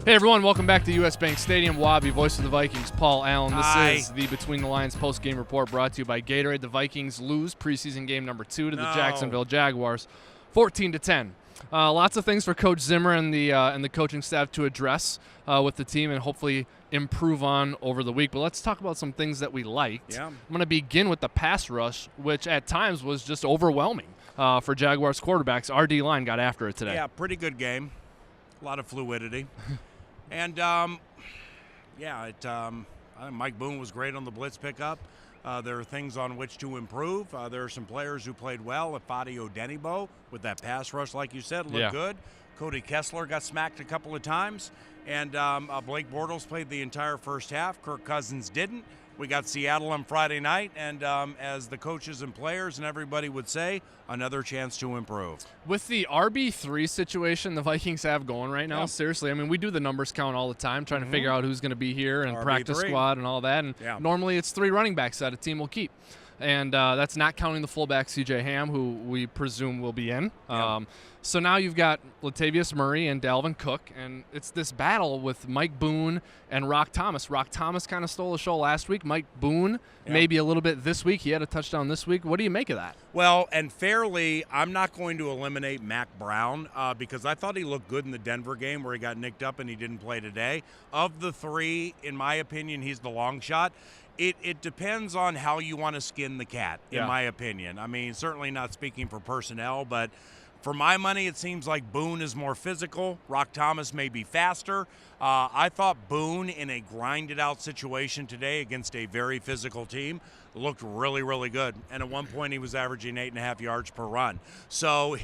Hey everyone, welcome back to US Bank Stadium. Wobby, voice of the Vikings, Paul Allen. This Hi. is the Between the Lines post-game report brought to you by Gatorade. The Vikings lose preseason game number 2 to the Jacksonville Jaguars, 14-10. Lots of things for Coach Zimmer and the coaching staff to address with the team and hopefully improve on over the week. But let's talk about some things that we liked. Yeah. I'm going to begin with the pass rush, which at times was just overwhelming for Jaguars quarterbacks. Our D-line got after it today. Yeah, pretty good game. A lot of fluidity. And, Mike Boone was great on the blitz pickup. There are things on which to improve. There are some players who played well. Ifeadi Odenigbo with that pass rush, like you said, looked good. Cody Kessler got smacked a couple of times. And Blake Bortles played the entire first half. Kirk Cousins didn't. We got Seattle on Friday night, and as the coaches and players and everybody would say, another chance to improve. With the RB3 situation the Vikings have going right now, seriously, I mean, we do the numbers count all the time, trying to figure out who's going to be here and RB3. practice squad and all that, and normally it's 3 running backs that a team will keep. And that's not counting the fullback C.J. Ham, who we presume will be in. So now you've got Latavius Murray and Dalvin Cook, and it's this battle with Mike Boone and Rock Thomas. Rock Thomas kind of stole the show last week. Mike Boone maybe a little bit this week. He had a touchdown this week. What do you make of that? Well, and fairly, I'm not going to eliminate Mac Brown because I thought he looked good in the Denver game where he got nicked up and he didn't play today. Of the 3, in my opinion, he's the long shot. It depends on how you want to skin the cat, in my opinion. I mean, certainly not speaking for personnel, but for my money, it seems like Boone is more physical. Rock Thomas may be faster. I thought Boone, in a grinded-out situation today against a very physical team, looked really, really good. And at one point, he was averaging 8.5 yards per run. So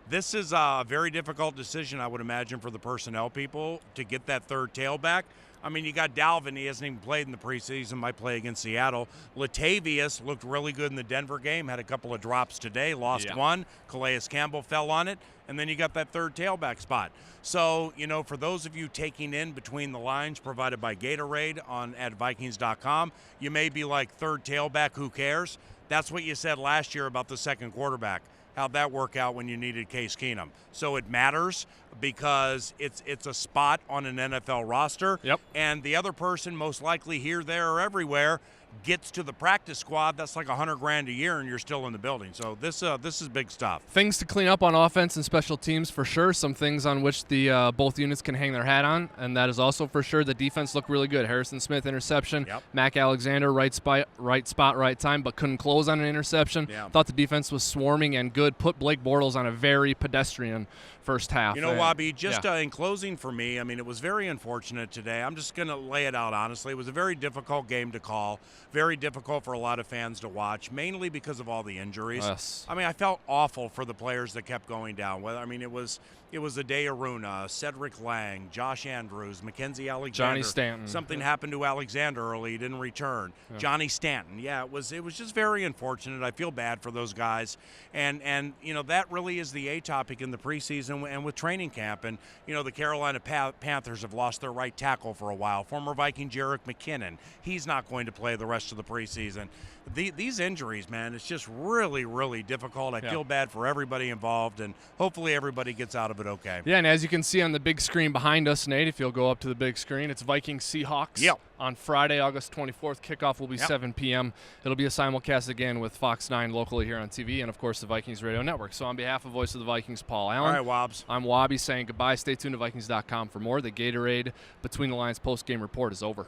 this is a very difficult decision, I would imagine, for the personnel people to get that third tailback. I mean, you got Dalvin. He hasn't even played in the preseason. Might play against Seattle. Latavius looked really good in the Denver game. Had a couple of drops today. Lost one. Calais Campbell fell on it. And then you got that third tailback spot. So, for those of you taking in between the lines provided by Gatorade at Vikings.com, you may be like, third tailback, who cares? That's what you said last year about the second quarterback. How'd that work out when you needed Case Keenum? So it matters because it's a spot on an NFL roster. And the other person, most likely here, there, or everywhere, gets to the practice squad. That's like $100,000 a year, and you're still in the building. So this is big stuff. Things to clean up on offense and special teams for sure. Some things on which the both units can hang their hat on, and that is also for sure. The defense looked really good. Harrison Smith interception. Mac Alexander right spot, right time, but couldn't close on an interception. Thought the defense was swarming and good. Put Blake Bortles on a very pedestrian first half. Wobby, just in closing for me, I mean, it was very unfortunate today. I'm just going to lay it out honestly. It was a very difficult game to call, very difficult for a lot of fans to watch, mainly because of all the injuries. I mean, I felt awful for the players that kept going down. I mean, it was Ade Aruna, Cedric Lang, Josh Andrews, Mackenzie Alexander. Johnny Stanton. Something happened to Alexander early. He didn't return. Johnny Stanton. Yeah, it was just very unfortunate. I feel bad for those guys. And that really is the topic in the preseason and with training camp. And, the Carolina Panthers have lost their right tackle for a while. Former Viking Jerick McKinnon. He's not going to play the rest of the preseason. These injuries, man, it's just really, really difficult. I feel bad for everybody involved, and hopefully everybody gets out of it okay. Yeah, and as you can see on the big screen behind us, Nate, if you'll go up to the big screen, it's Vikings-Seahawks on Friday, August 24th. Kickoff will be 7 p.m. It'll be a simulcast again with Fox 9 locally here on TV and, of course, the Vikings Radio Network. So on behalf of Voice of the Vikings, Paul Allen. All right, Wobbs. I'm Wobby saying goodbye. Stay tuned to Vikings.com for more. The Gatorade Between the Lines post-game report is over.